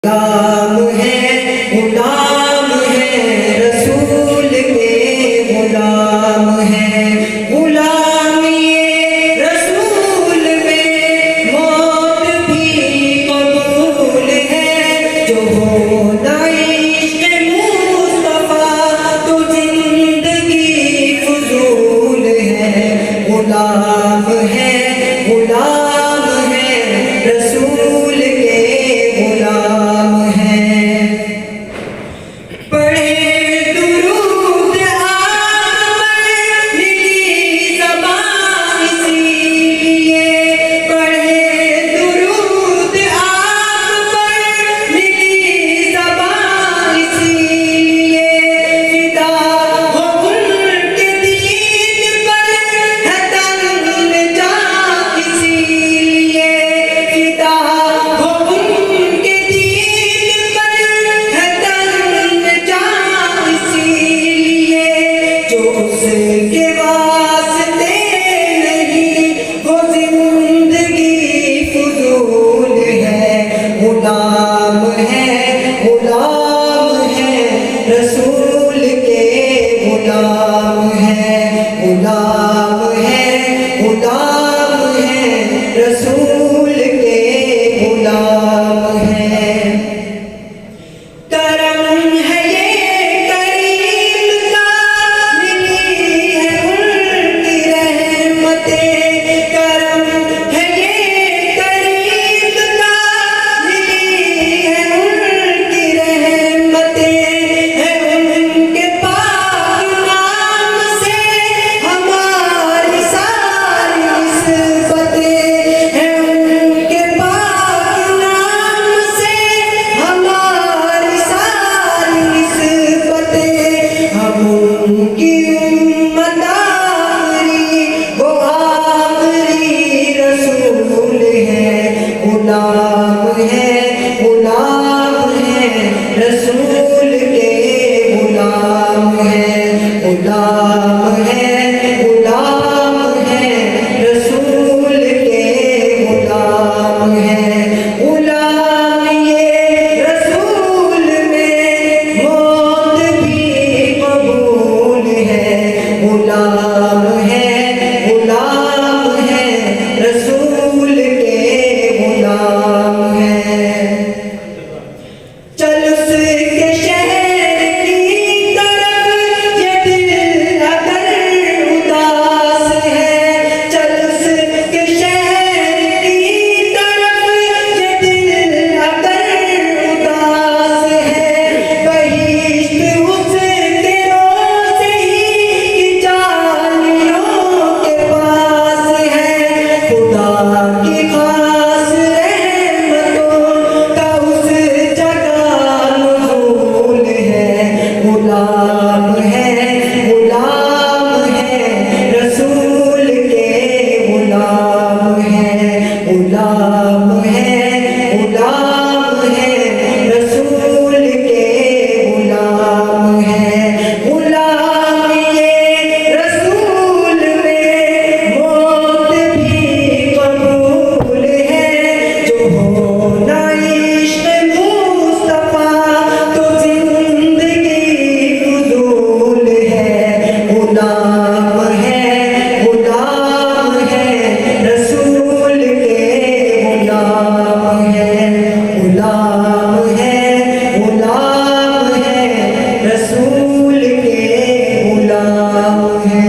गुलाम है रसूल के गुलाम है। गुलामी रसूल में मौत भी कबूल है। जो हो ना इश्क़ मुस्तफ़ा तो जिंदगी फजूल है। गुलाम है रसूल के गुलाम है। पढ़े दुरूद आप पर मिली ज़बान इसीलिए। पढ़े दुरूद आप पर मिली ज़बान इसीलिए। फिदा हो उनके दीन पर है तन जान इसीलिए। फिदा हो उनके दीन पर है तन जान इसीलिए। जो उसके वास्ते नहीं वो जिंदगी फजूल है। गुलाम है रसूल के गुलाम है। गुलाम है रसूल के गुलाम है। करम है ये करीम का मिली है उनकी रहमतें। करम है ये करीम का मिली है उनकी रहमतें। है उनके पाक नाम से हमारी सारी निस्बतें। है उनके पाक नाम से हमारी सारी निस्बतें। हम उनकी उम्मत आखिरी वो आखिरी रसूल है। गुलाम है रसूल के गुलाम है। गुलाम है रसूल के गुलाम है। गुलाम ये रसूल में मौत भी कबूल है। गुलाम है रसूल के गुलाम है। चल उसके शहर की तरफ ये दिल अगर उदास है। चल उसके शहर की तरफ ये दिल अगर उदास है। बहिश्त उसके रोज़े ही जालियों के पास है। खुदा की खास रहमतों का उस जगह नुज़ूल है। गुलाम है रसूल के गुलाम है। गुलाम है रसूल के गुलाम है। गुलाम ये रसूल में मौत भी कबूल है। जो हो ना इश्क़ मुस्तफ़ा तो जिंदगी फजूल है। गुलाम है रसूल के गुलाम है। गुलाम है रसूल के गुलाम है।